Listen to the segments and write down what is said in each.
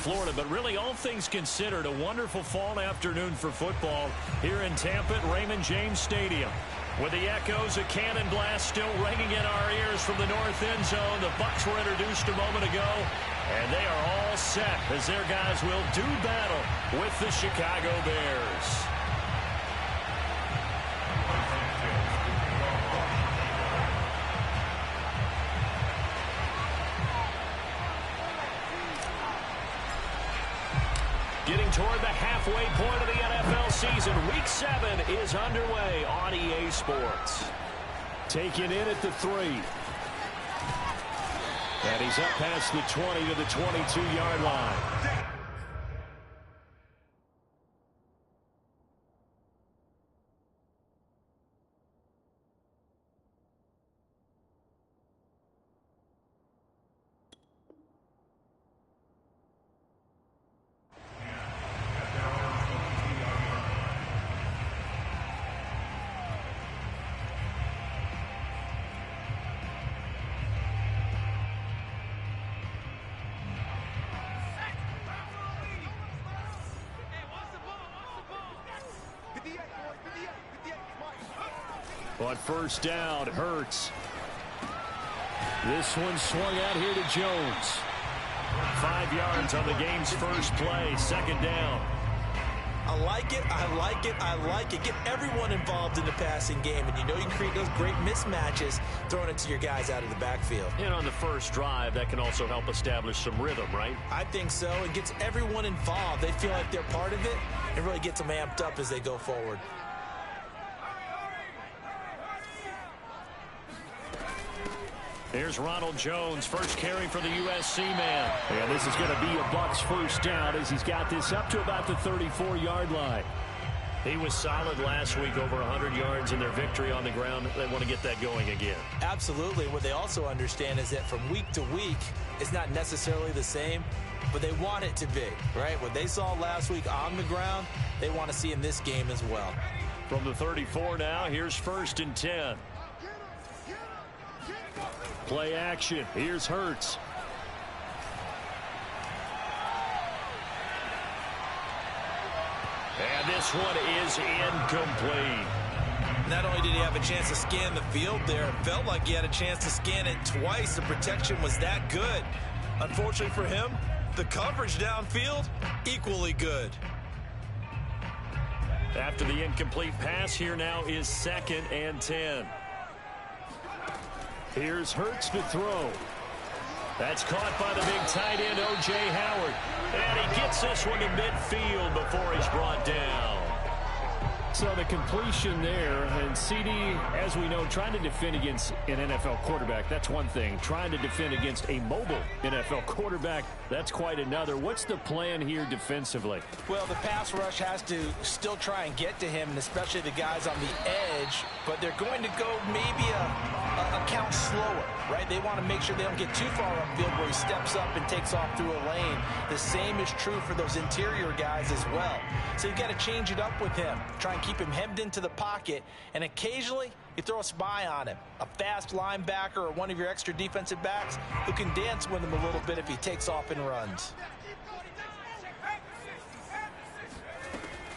Florida. But really, all things considered, a wonderful fall afternoon for football here in Tampa at Raymond James Stadium. With the echoes of cannon blast still ringing in our ears from the north end zone, the Bucs were introduced a moment ago, and they are all set as their guys will do battle with the Chicago Bears. Getting toward the halfway point of the NFL season. Week 7 is underway on EA Sports. Taken in at the 3. And he's up past the 20 to the 22-yard line. On first down, Hurts. This one swung out here to Jones. 5 yards on the game's first play. Second down. I like it. I like it. I like it. Get everyone involved in the passing game, and you know you can create those great mismatches throwing it to your guys out of the backfield. And on the first drive, that can also help establish some rhythm, right? I think so. It gets everyone involved. They feel like they're part of it and really gets them amped up as they go forward. Here's Ronald Jones, first carry for the USC man. And this is going to be a Bucs first down as he's got this up to about the 34-yard line. He was solid last week, over 100 yards in their victory on the ground. They want to get that going again. Absolutely. What they also understand is that from week to week, it's not necessarily the same, but they want it to be, right? What they saw last week on the ground, they want to see in this game as well. From the 34 now, here's first and 10. Play action. Here's Hurts. And this one is incomplete. Not only did he have a chance to scan the field there, it felt like he had a chance to scan it twice. The protection was that good. Unfortunately for him, the coverage downfield, equally good. After the incomplete pass, here now is second and 10. Here's Hurts to throw. That's caught by the big tight end, O.J. Howard. And he gets this one to midfield before he's brought down. So the completion there, and CD, as we know, trying to defend against an NFL quarterback, that's one thing. Trying to defend against a mobile NFL quarterback, that's quite another. What's the plan here defensively? Well, the pass rush has to still try and get to him, and especially the guys on the edge, but they're going to go maybe a count slower, right? They want to make sure they don't get too far upfield where he steps up and takes off through a lane. The same is true for those interior guys as well. So you've got to change it up with him. Try and keep him hemmed into the pocket, and occasionally you throw a spy on him. A fast linebacker or one of your extra defensive backs who can dance with him a little bit if he takes off and runs.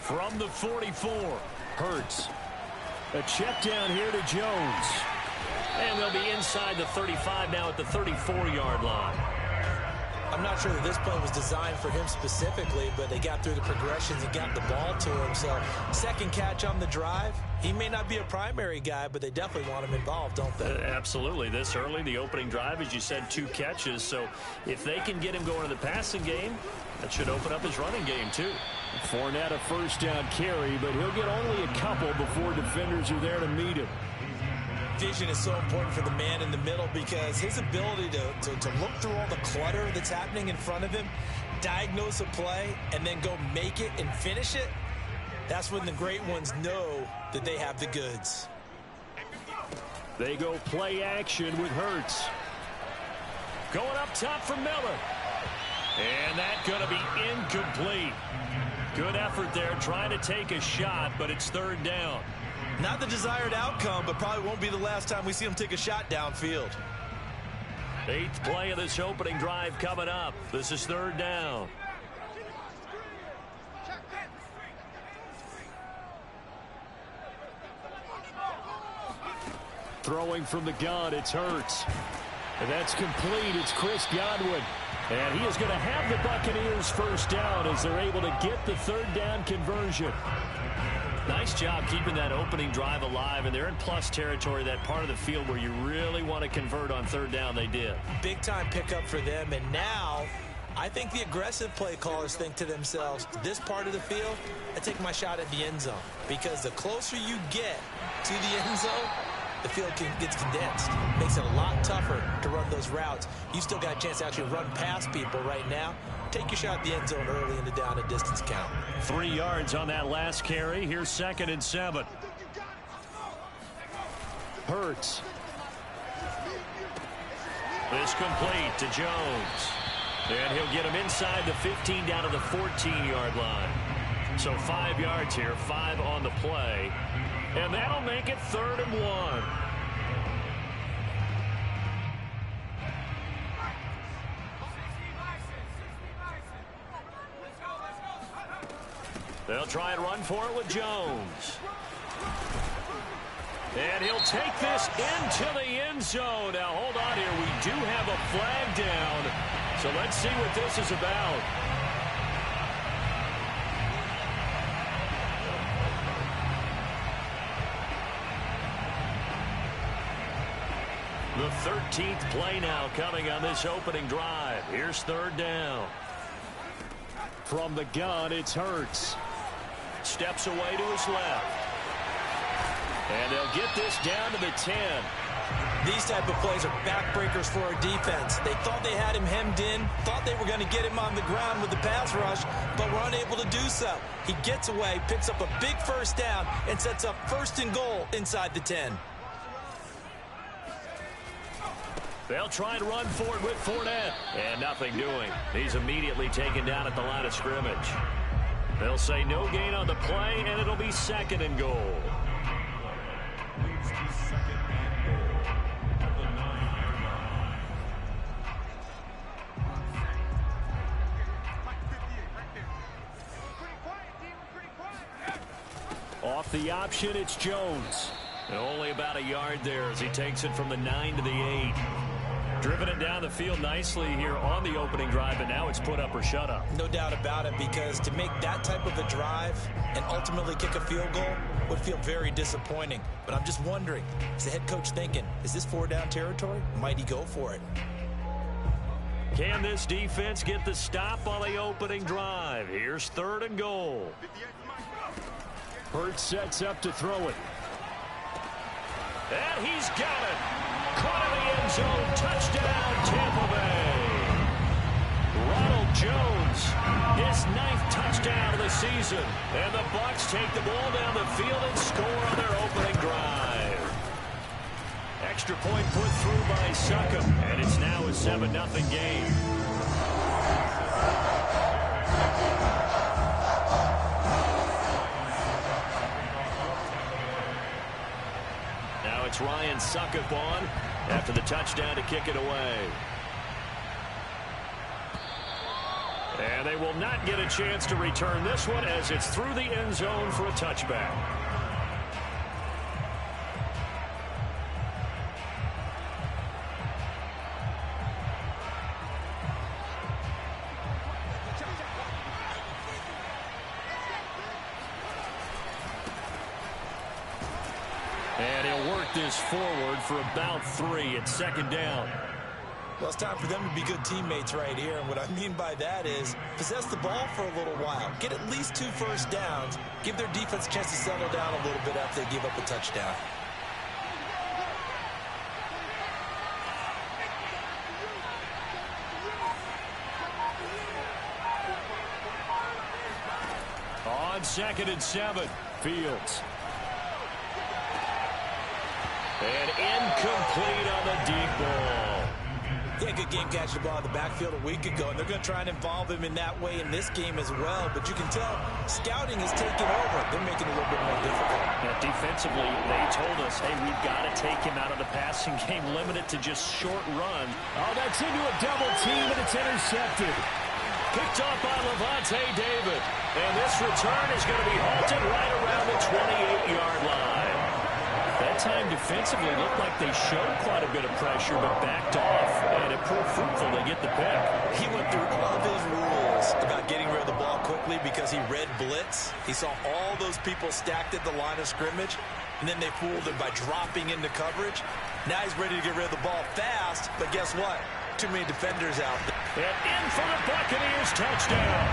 From the 44, Hurts. A check down here to Jones. And they'll be inside the 35 now at the 34-yard line. I'm not sure that this play was designed for him specifically, but they got through the progressions and got the ball to him. So second catch on the drive. He may not be a primary guy, but they definitely want him involved, don't they? Absolutely. This early, the opening drive, as you said, 2 catches. So if they can get him going in the passing game, that should open up his running game too. Fournette a first down carry, but he'll get only a couple before defenders are there to meet him. Vision is so important for the man in the middle because his ability to look through all the clutter that's happening in front of him, diagnose a play, and then go make it and finish it, that's when the great ones know that they have the goods. They go play action with Hurts. Going up top for Miller. And that's going to be incomplete. Good effort there, trying to take a shot, but it's third down. Not the desired outcome, but probably won't be the last time we see him take a shot downfield. 8th play of this opening drive coming up. This is third down. Throwing from the gun, it's Hurts. And that's complete. It's Chris Godwin. And he is going to have the Buccaneers first down as they're able to get the third down conversion. Nice job keeping that opening drive alive, and they're in plus territory, that part of the field where you really want to convert on third down. They did. Big-time pickup for them, and now I think the aggressive play callers think to themselves, this part of the field, I take my shot at the end zone, because the closer you get to the end zone, the field gets condensed. Makes it a lot tougher to run those routes. You still got a chance to actually run past people right now. Take your shot at the end zone early in the down and distance count. 3 yards on that last carry. Here's 2nd and 7. Hurts. This complete to Jones. And he'll get him inside the 15 down to the 14-yard line. So 5 yards here, 5 on the play. And that'll make it 3rd and 1. They'll try and run for it with Jones. And he'll take this into the end zone. Now, hold on here. We do have a flag down. So let's see what this is about. The 13th play now coming on this opening drive. Here's 3rd down. From the gun, it's Hurts. Steps away to his left. And they'll get this down to the 10. These type of plays are backbreakers for our defense. They thought they had him hemmed in, thought they were going to get him on the ground with the pass rush, but were unable to do so. He gets away, picks up a big first down, and sets up 1st and goal inside the 10. They'll try and run for it with Fournette. And nothing doing. He's immediately taken down at the line of scrimmage. They'll say no gain on the play, and it'll be 2nd and goal. Off the option, it's Jones. And only about a yard there as he takes it from the 9 to the 8. Driven it down the field nicely here on the opening drive, and now it's put up or shut up. No doubt about it, because to make that type of a drive and ultimately kick a field goal would feel very disappointing. But I'm just wondering, is the head coach thinking, is this 4-down territory? Might he go for it? Can this defense get the stop on the opening drive? Here's 3rd and goal. Hurts sets up to throw it. And he's got it. Caught in the end zone. Touchdown, Tampa Bay. Ronald Jones, his 9th touchdown of the season. And the Bucs take the ball down the field and score on their opening drive. Extra point put through by Succop. And it's now a 7-0 game. It's Ryan Succop on after the touchdown to kick it away. And they will not get a chance to return this one as it's through the end zone for a touchback. And he'll work this forward for about 3 at 2nd down. Well, it's time for them to be good teammates right here. And what I mean by that is possess the ball for a little while. Get at least 2 first downs. Give their defense a chance to settle down a little bit after they give up a touchdown. On 2nd and 7, Fields. And incomplete on the deep ball. He had a good game catching the ball in the backfield a week ago, and they're going to try and involve him in that way in this game as well. But you can tell scouting is taking over. They're making it a little bit more difficult. Defensively, they told us, hey, we've got to take him out of the passing game, limit it to just short run. Oh, that's into a double team, and it's intercepted. Picked off by Levante David. And this return is going to be halted right around the 28-yard line. That time defensively, looked like they showed quite a bit of pressure, but backed off, and it proved fruitful. They get the pick. He went through all of his rules about getting rid of the ball quickly because he read blitz. He saw all those people stacked at the line of scrimmage, and then they fooled him by dropping into coverage. Now he's ready to get rid of the ball fast, but guess what? Too many defenders out there. And in for the Buccaneers touchdown.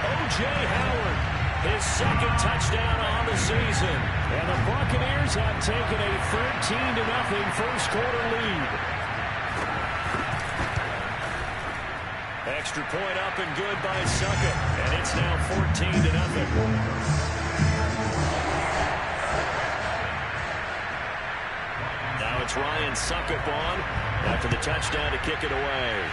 O.J. Howard, his second touchdown on the season. And the Buccaneers have taken a 13-0 first quarter lead. Extra point up and good by Succop. And it's now 14-0. Now it's Ryan Succop on after the touchdown to kick it away.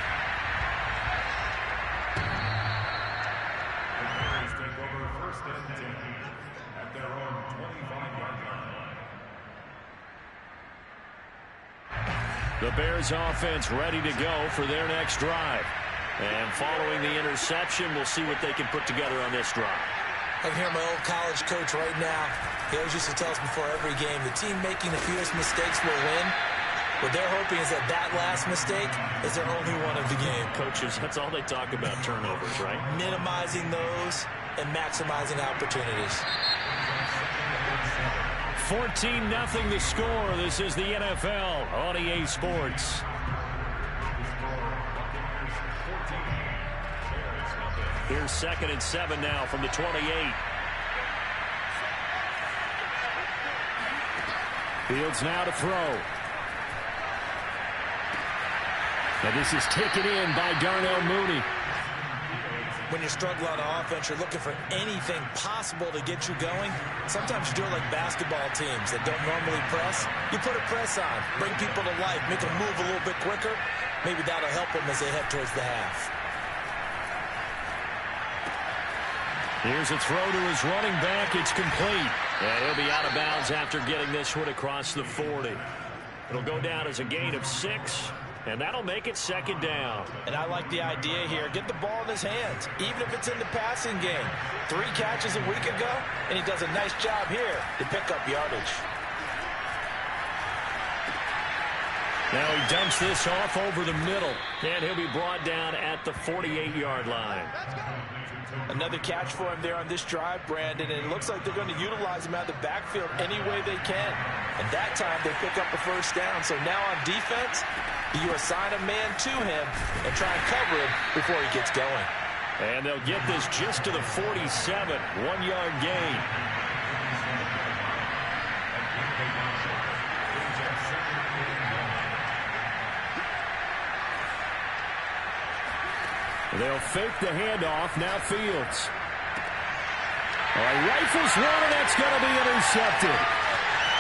The Bears offense ready to go for their next drive. And following the interception, we'll see what they can put together on this drive. I can hear my old college coach right now. He always used to tell us before every game, the team making the fewest mistakes will win. What they're hoping is that that last mistake is their only one of the game. Coaches, that's all they talk about, turnovers, right? Minimizing those and maximizing opportunities. 14-0 the score. This is the NFL on EA Sports. Here's 2nd and 7 now from the 28. Fields now to throw. And this is taken in by Darnell Mooney. When you struggle on offense, you're looking for anything possible to get you going. Sometimes you do it like basketball teams that don't normally press. You put a press on, bring people to life, make them move a little bit quicker. Maybe that'll help them as they head towards the half. Here's a throw to his running back. It's complete. And he'll be out of bounds after getting this one across the 40. It'll go down as a gain of 6. And that'll make it 2nd down. And I like the idea here. Get the ball in his hands, even if it's in the passing game. 3 catches a week ago, and he does a nice job here to pick up yardage. Now he dumps this off over the middle. And he'll be brought down at the 48-yard line. Another catch for him there on this drive, Brandon, and it looks like they're going to utilize him out of the backfield any way they can. And that time they pick up a first down. So now on defense, you assign a man to him and try and cover him before he gets going. And they'll get this just to the 47, 1-yard gain. They'll fake the handoff. Now Fields. Rifles one, and that's going to be intercepted.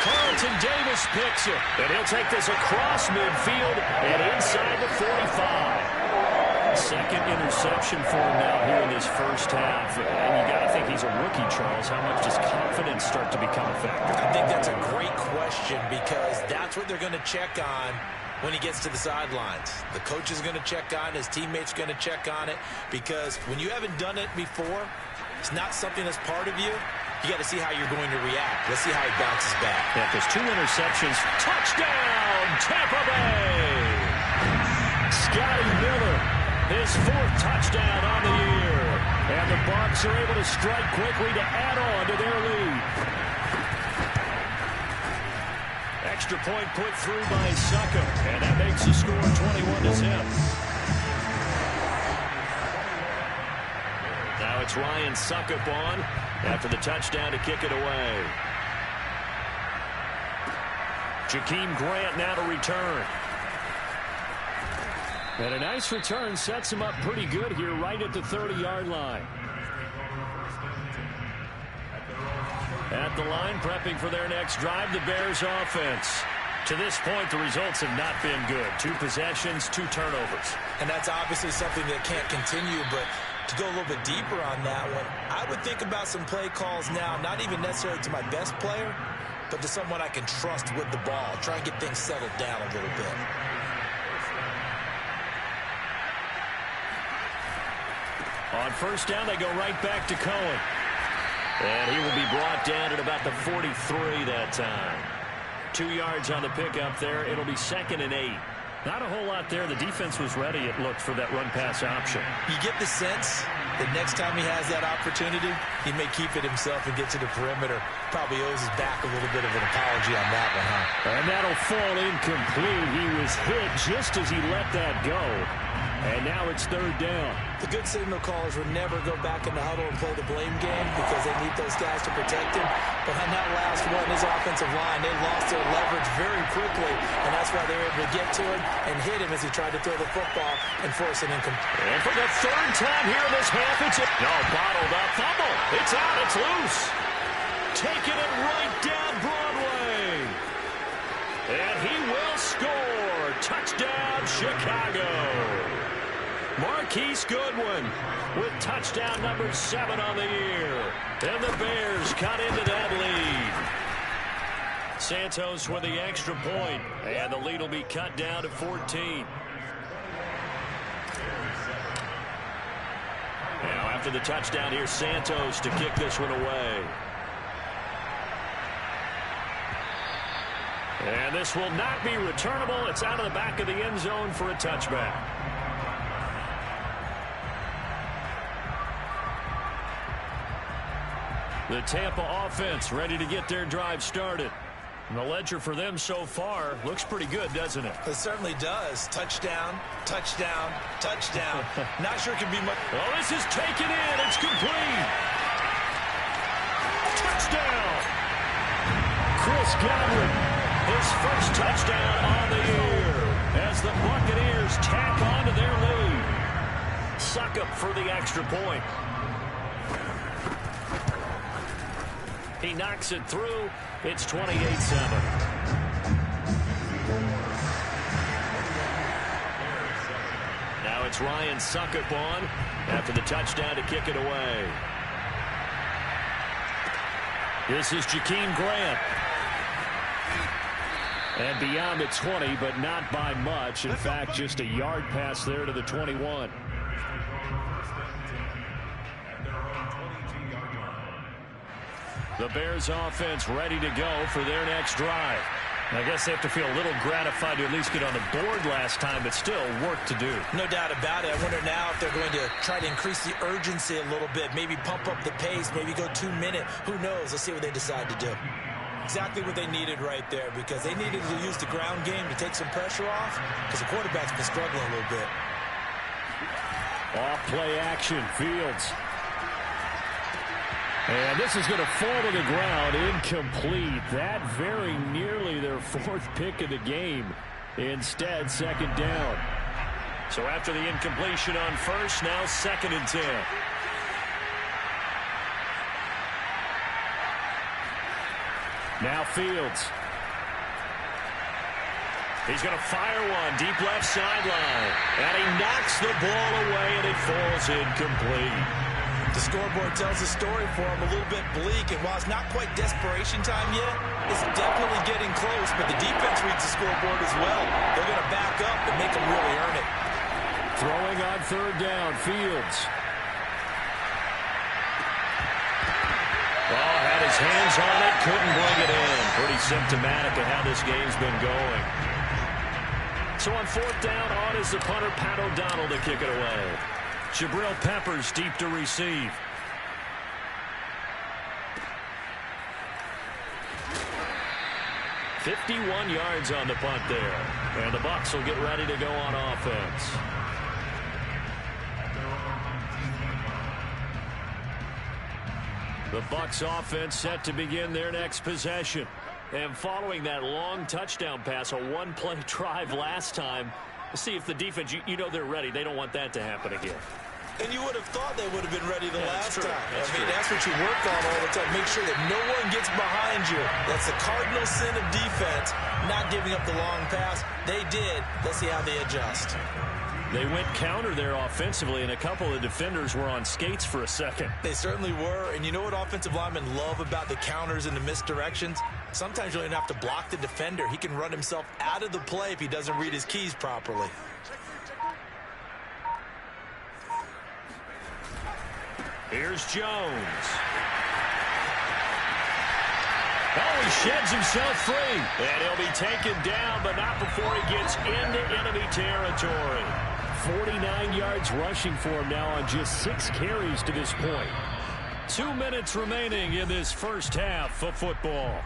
Carlton Davis picks it, and he'll take this across midfield and inside the 45. Second interception for him now here in this first half. And you got to think he's a rookie, Charles. How much does confidence start to become a factor? I think that's a great question because that's what they're going to check on when he gets to the sidelines. The coach is going to check on it. His teammates are going to check on it because when you haven't done it before, it's not something that's part of you. You got to see how you're going to react. Let's see how he bounces back. Yeah, because 2 interceptions. Touchdown, Tampa Bay! Scotty Miller, his 4th touchdown on the year. And the Bucs are able to strike quickly to add on to their lead. Extra point put through by Succop, and that makes the score 21-0. Now it's Ryan Succop on after the touchdown to kick it away. Jakeem Grant now to return. And a nice return sets him up pretty good here right at the 30-yard line. At the line, prepping for their next drive, the Bears offense. To this point, the results have not been good. 2 possessions, 2 turnovers. And that's obviously something that can't continue, but to go a little bit deeper on that one, I would think about some play calls now, not even necessarily to my best player, but to someone I can trust with the ball. Try and get things settled down a little bit. On first down, they go right back to Cohen. And he will be brought down at about the 43 that time. 2 yards on the pickup there. It'll be 2nd and 8. Not a whole lot there. The defense was ready, it looked, for that run-pass option. You get the sense that next time he has that opportunity, he may keep it himself and get to the perimeter. Probably owes his back a little bit of an apology on that one, huh? And that'll fall incomplete. He was hit just as he let that go. And now it's 3rd down. The good signal callers would never go back in the huddle and play the blame game because they need those guys to protect him. But on that last one, his offensive line, they lost their leverage very quickly, and that's why they were able to get to him and hit him as he tried to throw the football and force an incomplete. And for the 3rd time here in this half, it's bottled up fumble. It's out. It's loose. Taking it right down Broadway. And he will score. Touchdown, Chicago. Marquise Goodwin with touchdown number 7 on the year. And the Bears cut into that lead. Santos with the extra point. And the lead will be cut down to 14. Now after the touchdown, here's Santos to kick this one away. And this will not be returnable. It's out of the back of the end zone for a touchback. The Tampa offense ready to get their drive started. And the ledger for them so far looks pretty good, doesn't it? It certainly does. Touchdown, touchdown, touchdown. Not sure it can be much. Oh, this is taken in. It's complete. Touchdown. Chris Godwin, his first touchdown on the year as the Buccaneers tack on to their lead. Succop for the extra point. He knocks it through. It's 28-7. Now it's Ryan Succop on after the touchdown to kick it away. This is Jakeem Grant. And beyond the 20, but not by much. In fact, just a yard pass there to the 21. The Bears offense ready to go for their next drive. I guess they have to feel a little gratified to at least get on the board last time, but still work to do. No doubt about it. I wonder now if they're going to try to increase the urgency a little bit, maybe pump up the pace, maybe go 2 minute. Who knows? Let's see what they decide to do. Exactly what they needed right there, because they needed to use the ground game to take some pressure off, because the quarterback's been struggling a little bit. Off play action, Fields. And this is going to fall to the ground, incomplete. That very nearly their 4th pick of the game. Instead, 2nd down. So after the incompletion on first, now 2nd and 10. Now Fields. He's going to fire one deep left sideline. And he knocks the ball away, and it falls incomplete. The scoreboard tells a story for him, a little bit bleak, and while it's not quite desperation time yet, it's definitely getting close, but the defense reads the scoreboard as well. They're going to back up and make them really earn it. Throwing on 3rd down, Fields. Oh, had his hands on it, couldn't bring it in. Pretty symptomatic of how this game's been going. So on 4th down, on is the punter, Pat O'Donnell, to kick it away. Jabril Peppers deep to receive. $51 yards on the punt there. And the Bucs will get ready to go on offense. The Bucs offense set to begin their next possession. And following that long touchdown pass, a one-play drive last time, see if the defense, you know they're ready. They don't want that to happen again. And you would have thought they would have been ready the last time. That's what you work on all the time. Make sure that no one gets behind you. That's the cardinal sin of defense, not giving up the long pass. They did. Let's see how they adjust. They went counter there offensively, and a couple of defenders were on skates for a second. They certainly were. And you know what offensive linemen love about the counters and the misdirections? Sometimes you don't even have to block the defender. He can run himself out of the play if he doesn't read his keys properly. Here's Jones. Oh, he sheds himself free. And he'll be taken down, but not before he gets into enemy territory. 49 yards rushing for him now on just 6 carries to this point. 2 minutes remaining in this first half of football.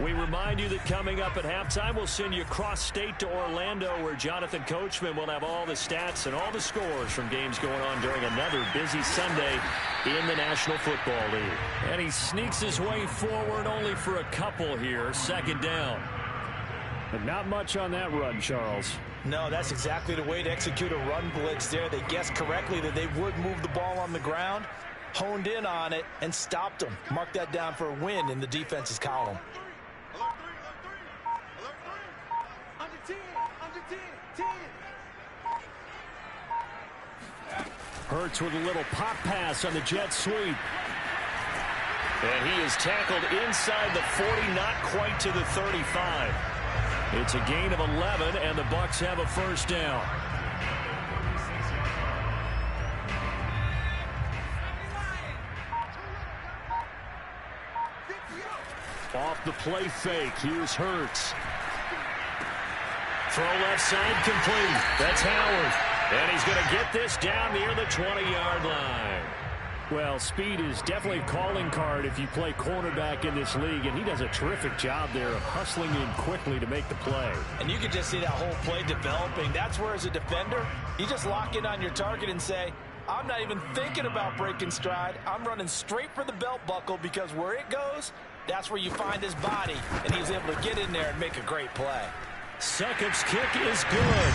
We remind you that coming up at halftime, we'll send you cross-state to Orlando, where Jonathan Coachman will have all the stats and all the scores from games going on during another busy Sunday in the National Football League. And he sneaks his way forward only for a couple here, 2nd down. But not much on that run, Charles. No, that's exactly the way to execute a run blitz there. They guessed correctly that they would move the ball on the ground, honed in on it, and stopped them. Mark that down for a win in the defense's column. Hurts with a little pop pass on the jet sweep. And he is tackled inside the 40, not quite to the 35. It's a gain of 11, and the Bucs have a first down. Off the play fake, here's Hurts. Throw left side complete. That's Howard. And he's going to get this down near the 20-yard line. Well, speed is definitely a calling card if you play cornerback in this league, and he does a terrific job there of hustling in quickly to make the play. And you can just see that whole play developing. That's where, as a defender, you just lock in on your target and say, I'm not even thinking about breaking stride. I'm running straight for the belt buckle, because where it goes, that's where you find his body, and he's able to get in there and make a great play. Succop's kick is good.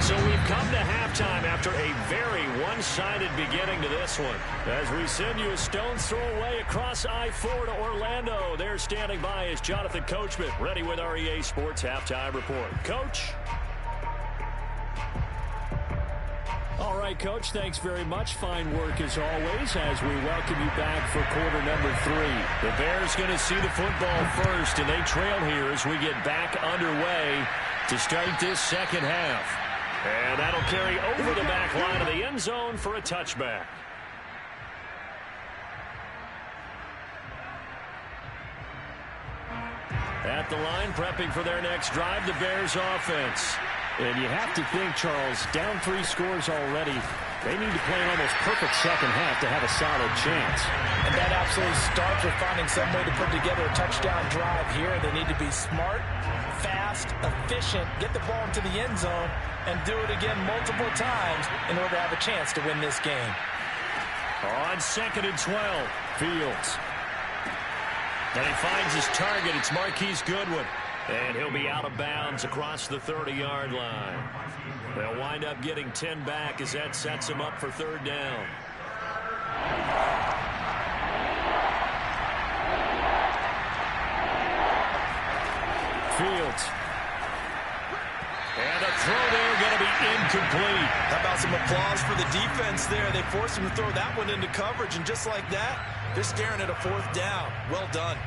So we've come to halftime after a very one-sided beginning to this one. As we send you a stone's throw away across I-4 to Orlando. There standing by is Jonathan Coachman, ready with our EA Sports Halftime Report. Coach? All right, Coach, thanks very much. Fine work as always as we welcome you back for quarter number 3. The Bears going to see the football first, and they trail here as we get back underway to start this second half. And that'll carry over the back line of the end zone for a touchback. At the line, prepping for their next drive, the Bears offense. And you have to think, Charles, down 3 scores already. They need to play an almost perfect second half to have a solid chance. And that absolutely starts with finding some way to put together a touchdown drive here. They need to be smart, fast, efficient, get the ball into the end zone, and do it again multiple times in order to have a chance to win this game. On 2nd and 12, Fields. And he finds his target. It's Marquise Goodwin. And he'll be out of bounds across the 30-yard line. They'll wind up getting 10 back as that sets him up for 3rd down. Fields. And a throw there going to be incomplete. How about some applause for the defense there? They forced him to throw that one into coverage, and just like that, they're staring at a 4th down. Well done.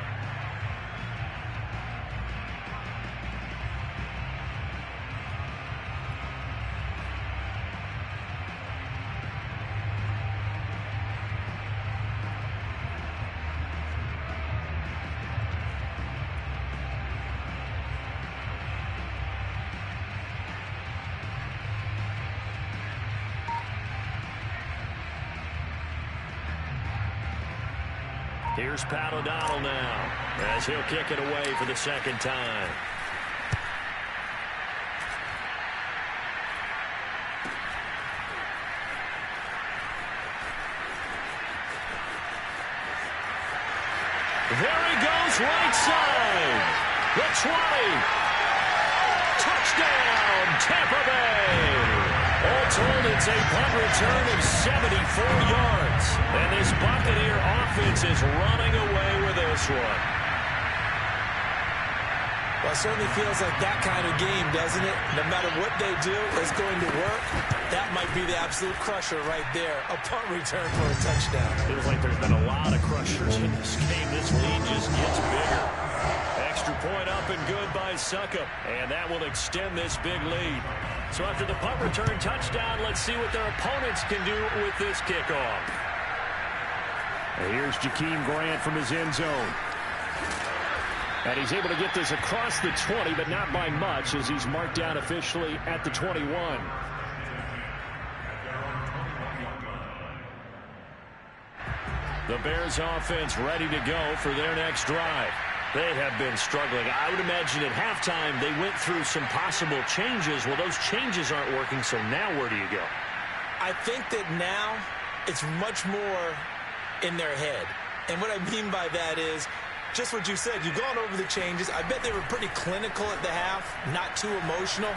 Here's Pat O'Donnell now as he'll kick it away for the 2nd time. There he goes, right side. The 20. Touchdown, Tampa Bay. All told, it's a punt return of 74 yards. And this Buccaneer offense is running away with this one. Well, it certainly feels like that kind of game, doesn't it? No matter what they do, it's going to work. That might be the absolute crusher right there. A punt return for a touchdown. Feels like there's been a lot of crushers in this game. This lead just gets bigger. Extra point up and good by Succop. And that will extend this big lead. So after the punt return touchdown, let's see what their opponents can do with this kickoff. Here's Jakeem Grant from his end zone. And he's able to get this across the 20, but not by much, as he's marked down officially at the 21. The Bears offense ready to go for their next drive. They have been struggling. I would imagine at halftime they went through some possible changes. Well, those changes aren't working, so now where do you go? I think that now it's much more in their head. And what I mean by that is just what you said. You've gone over the changes. I bet they were pretty clinical at the half, not too emotional.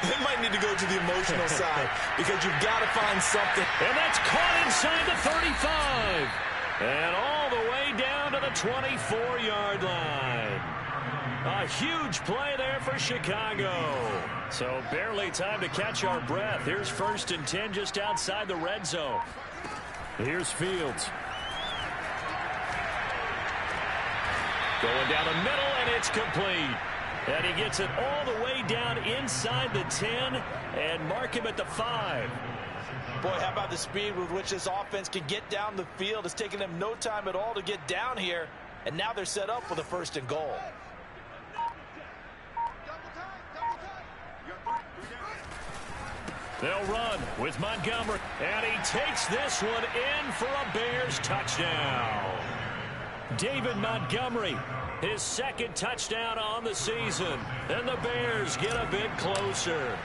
They might need to go to the emotional side because you've got to find something. And that's caught inside the 35. And all the way down to the 24-yard line. A huge play there for Chicago. So barely time to catch our breath. Here's 1st and 10 just outside the red zone. Here's Fields. Going down the middle, and it's complete. And he gets it all the way down inside the 10 and mark him at the 5. Boy, how about the speed with which this offense can get down the field? It's taken them no time at all to get down here, and now they're set up with a 1st and goal. They'll run with Montgomery, and he takes this one in for a Bears touchdown. David Montgomery, his 2nd touchdown on the season, and the Bears get a bit closer.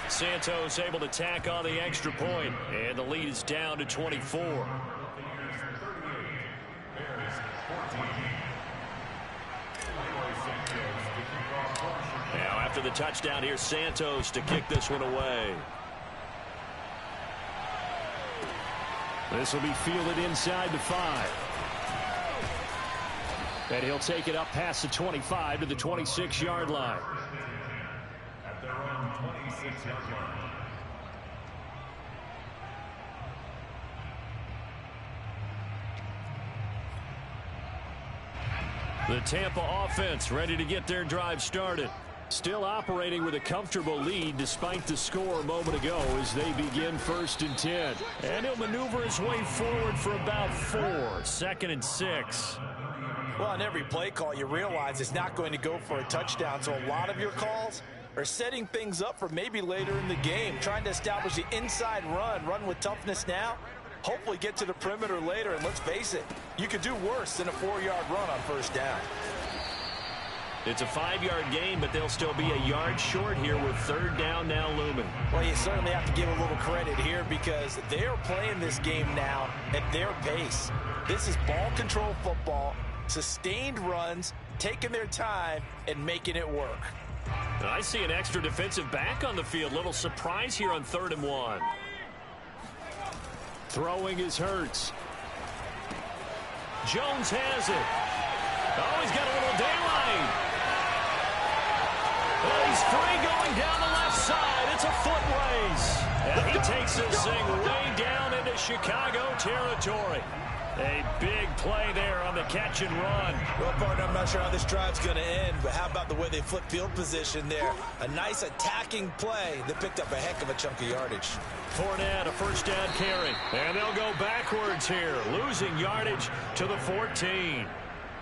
Santos able to tack on the extra point, and the lead is down to 24. Now after the touchdown, here's Santos to kick this one away. This will be fielded inside the 5. And he'll take it up past the 25 to the 26-yard line. At their own 26-yard line. The Tampa offense ready to get their drive started. Still operating with a comfortable lead despite the score a moment ago as they begin 1st and 10. And he'll maneuver his way forward for about 4. 2nd and 6. Well, on every play call, you realize it's not going to go for a touchdown. So a lot of your calls are setting things up for maybe later in the game, trying to establish the inside run with toughness now, hopefully get to the perimeter later. And let's face it, you could do worse than a 4-yard run on 1st down. It's a 5-yard gain, but they'll still be a yard short here with 3rd down now looming. Well, you certainly have to give a little credit here because they're playing this game now at their pace. This is ball control football, sustained runs, taking their time, and making it work. I see an extra defensive back on the field. Little surprise here on 3rd and 1. Throwing is Hurts. Jones has it. Oh, he's got a little daylight. Oh, he's free going down the left side. It's a foot race. And he takes this thing way down into Chicago territory. A big play there on the catch and run. Well, partner, I'm not sure how this drive's going to end, but how about the way they flip field position there? A nice attacking play that picked up a heck of a chunk of yardage. Fournette, a 1st down carry. And they'll go backwards here, losing yardage to the 14.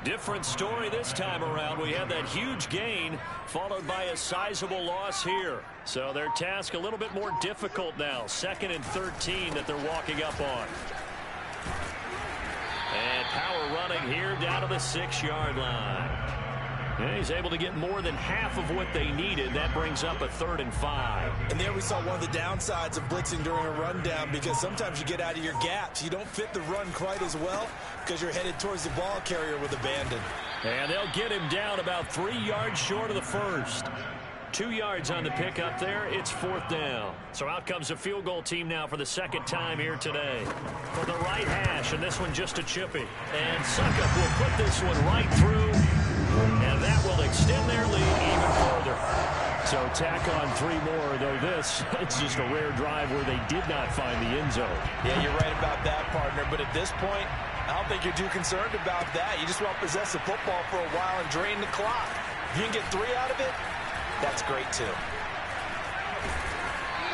Different story this time around. We had that huge gain followed by a sizable loss here. So their task a little bit more difficult now. 2nd and 13 that they're walking up on. And power running here down to the 6-yard line. And he's able to get more than half of what they needed. That brings up a 3rd and 5. And there we saw one of the downsides of blitzing during a rundown because sometimes you get out of your gaps. You don't fit the run quite as well because you're headed towards the ball carrier with abandon. And they'll get him down about 3 yards short of the 1st. 2 yards on the pickup there. It's 4th down. So out comes the field goal team now for the 2nd time here today. For the right hash, and this one just a chippy. And Suckup will put this one right through. And that will extend their lead even further. So tack on 3 more, though this, it's just a rare drive where they did not find the end zone. Yeah, you're right about that, partner. But at this point, I don't think you're too concerned about that. You just want to possess the football for a while and drain the clock. If you can get 3 out of it, that's great too.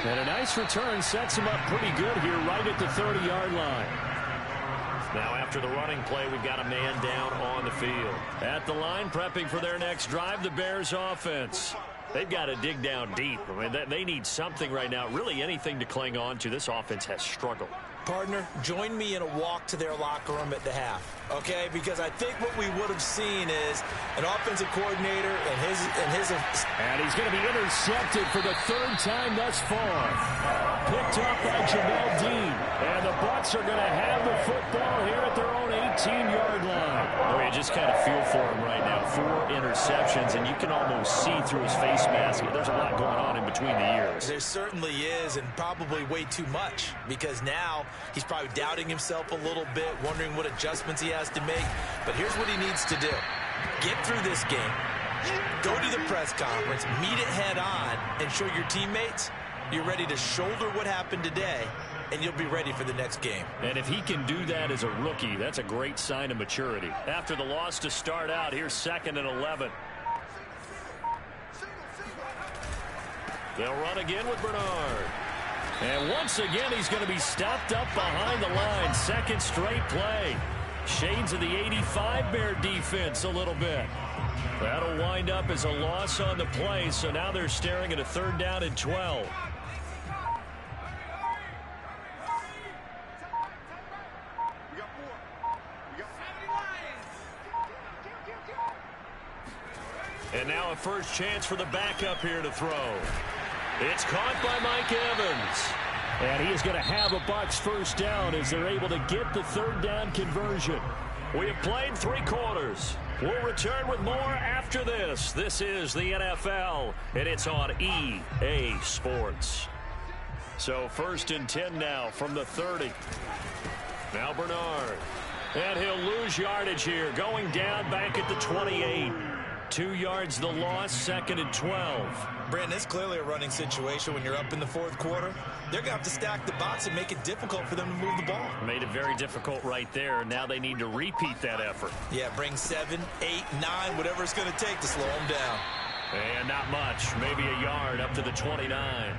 And a nice return sets him up pretty good here right at the 30-yard line. Now after the running play, we've got a man down on the field. At the line, prepping for their next drive, the Bears offense. They've got to dig down deep. I mean, they need something right now, really anything to cling on to. This offense has struggled. Partner, join me in a walk to their locker room at the half, okay? Because I think what we would have seen is an offensive coordinator and his. And he's going to be intercepted for the 3rd time thus far. Picked up by Jamel Dean. And the Bucs are going to have the football here at their own 18-yard line. Oh, you just kind of feel for him right now. 4 interceptions, and you can almost see through his face mask. There's a lot going on in between the ears. There certainly is, and probably way too much, because now he's probably doubting himself a little bit, wondering what adjustments he has to make. But here's what he needs to do. Get through this game, go to the press conference, meet it head on, and show your teammates you're ready to shoulder what happened today, and you'll be ready for the next game. And if he can do that as a rookie, that's a great sign of maturity. After the loss to start out, here's 2nd and 11. They'll run again with Bernard. And once again, he's going to be stopped up behind the line. 2nd straight play. Shades of the 85 Bear defense a little bit. That'll wind up as a loss on the play, so now they're staring at a 3rd down and 12. And now a first chance for the backup here to throw. It's caught by Mike Evans. And he is going to have a Bucs first down as they're able to get the 3rd down conversion. We have played 3 quarters. We'll return with more after this. This is the NFL, and it's on EA Sports. So 1st and 10 now from the 30. Now Bernard. And he'll lose yardage here, going down back at the 28. 2 yards the loss, 2nd and 12. Brandon, it's clearly a running situation when you're up in the 4th quarter. They're going to have to stack the box and make it difficult for them to move the ball. Made it very difficult right there. Now they need to repeat that effort. Yeah, bring 7, 8, 9, whatever it's going to take to slow them down. And not much, maybe a yard up to the 29.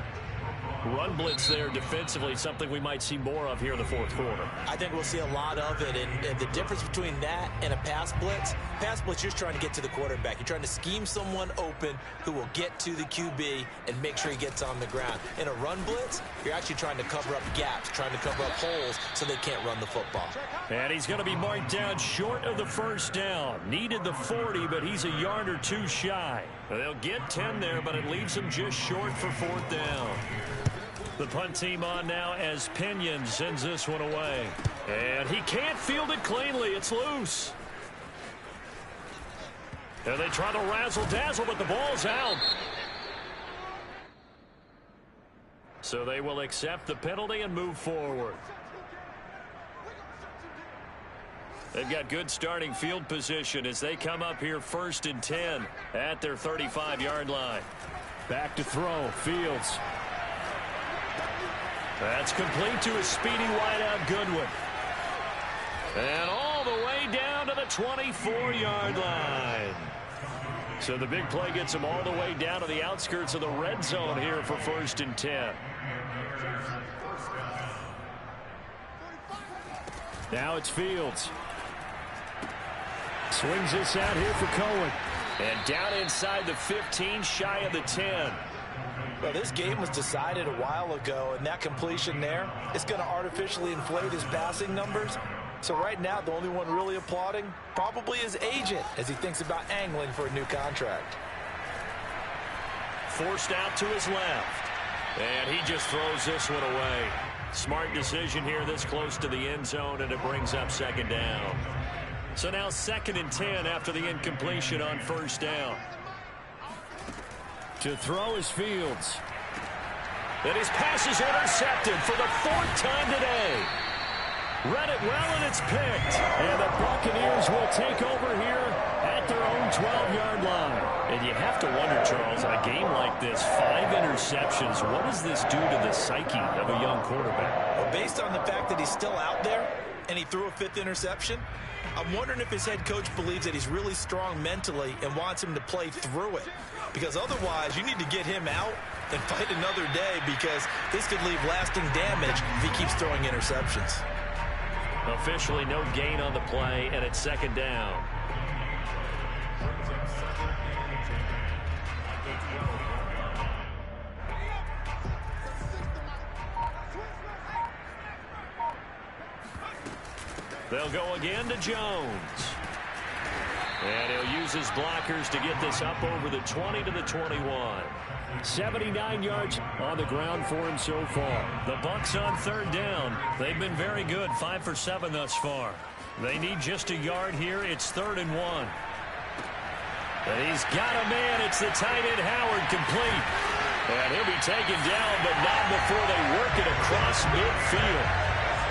Run blitz there defensively, something we might see more of here in the 4th quarter. I think we'll see a lot of it, and the difference between that and a pass blitz, you're just trying to get to the quarterback. You're trying to scheme someone open who will get to the QB and make sure he gets on the ground. In a run blitz, you're actually trying to cover up gaps, trying to cover up holes so they can't run the football. And he's going to be marked down short of the 1st down. Needed the 40, but he's a yard or 2 shy. They'll get 10 there, but it leaves him just short for 4th down. The punt team on now as Pinion sends this one away. And he can't field it cleanly. It's loose. And they try to razzle-dazzle, but the ball's out. So they will accept the penalty and move forward. They've got good starting field position as they come up here 1st and 10 at their 35-yard line. Back to throw, Fields. That's complete to a speedy wideout Goodwin. And all the way down to the 24-yard line. So the big play gets him all the way down to the outskirts of the red zone here for 1st and 10. Now it's Fields. Swings this out here for Cohen. And down inside the 15, shy of the 10. Well, this game was decided a while ago, and that completion there is going to artificially inflate his passing numbers. So right now, the only one really applauding probably his agent as he thinks about angling for a new contract. Forced out to his left. And he just throws this one away. Smart decision here this close to the end zone, and it brings up 2nd down. So now 2nd and 10 after the incompletion on 1st down. To throw is Fields. And his pass is intercepted for the 4th time today. Read it well, and it's picked. And the Buccaneers will take over here at their own 12-yard line. And you have to wonder, Charles, in a game like this, 5 interceptions, what does this do to the psyche of a young quarterback? Well, based on the fact that he's still out there, and he threw a 5th interception. I'm wondering if his head coach believes that he's really strong mentally and wants him to play through it. Because otherwise, you need to get him out and fight another day, because this could leave lasting damage if he keeps throwing interceptions. Officially no gain on the play, and it's 2nd down. They'll go again to Jones. And he'll use his blockers to get this up over the 20 to the 21. 79 yards on the ground for him so far. The Bucs on 3rd down. They've been very good, 5 for 7 thus far. They need just a yard here. It's 3rd and 1. And he's got a man. It's the tight end Howard, complete. And he'll be taken down, but not before they work it across midfield.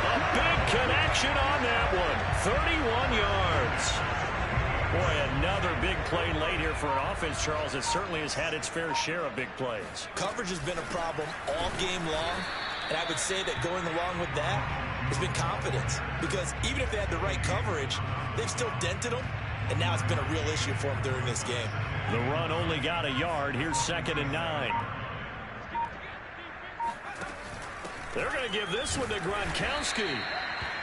A big connection on that one. 31 yards. Boy, another big play late here for an offense, Charles, that certainly has had its fair share of big plays. Coverage has been a problem all game long, and I would say that going along with that has been confidence. Because even if they had the right coverage, they've still dented them, and now it's been a real issue for them during this game. The run only got a yard. Here's 2nd and 9. They're going to give this one to Gronkowski.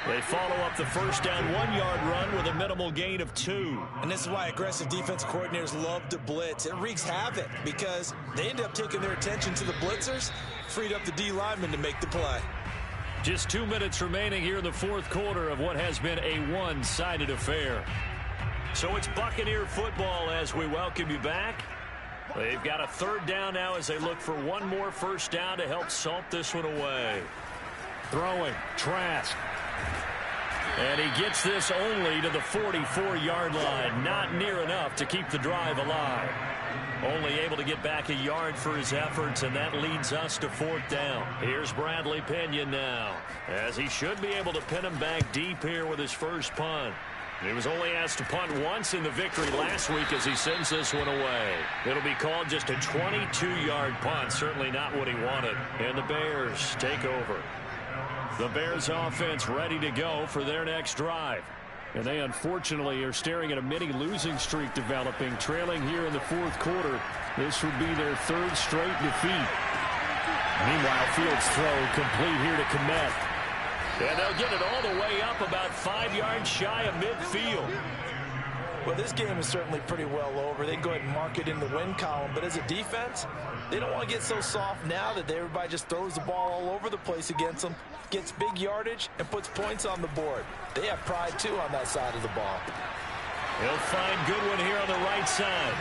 They follow up the 1st down 1-yard run with a minimal gain of 2. And this is why aggressive defense coordinators love to blitz. It wreaks havoc because they end up taking their attention to the blitzers, freed up the D lineman to make the play. Just 2 minutes remaining here in the 4th quarter of what has been a one-sided affair. So it's Buccaneer football as we welcome you back. They've got a 3rd down now as they look for one more 1st down to help salt this one away. Throwing, Trask. And he gets this only to the 44-yard line. Not near enough to keep the drive alive. Only able to get back a yard for his efforts, and that leads us to 4th down. Here's Bradley Pinion now, as he should be able to pin him back deep here with his first punt. He was only asked to punt once in the victory last week as he sends this one away. It'll be called just a 22-yard punt. Certainly not what he wanted. And the Bears take over. The Bears offense ready to go for their next drive. And they unfortunately are staring at a mini losing streak developing, trailing here in the 4th quarter. This would be their 3rd straight defeat. Meanwhile, Fields' throw complete here to Kmet. And they'll get it all the way up about 5 yards shy of midfield. Well, this game is certainly pretty well over. They can go ahead and mark it in the win column. But as a defense, they don't want to get so soft now that everybody just throws the ball all over the place against them, gets big yardage, and puts points on the board. They have pride, too, on that side of the ball. He'll find Goodwin here on the right side.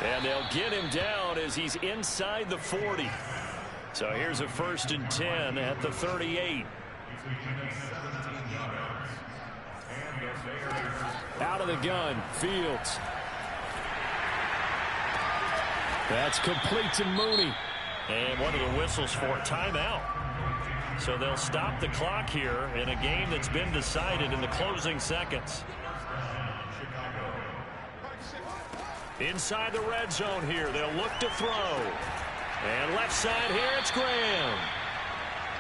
And they'll get him down as he's inside the 40. So here's a 1st and 10 at the 38. Out of the gun, Fields. That's complete to Mooney. And one of the whistles for timeout. So they'll stop the clock here in a game that's been decided in the closing seconds. Inside the red zone here, they'll look to throw. And left side here, it's Graham.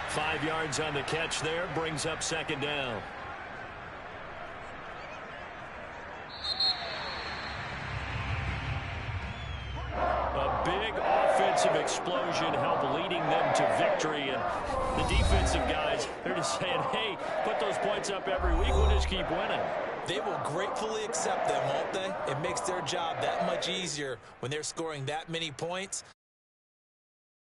5 yards on the catch there, brings up 2nd down. A big offensive explosion helped leading them to victory. And the defensive guys, they're just saying, hey, put those points up every week, we'll just keep winning. They will gratefully accept them, won't they? It makes their job that much easier when they're scoring that many points.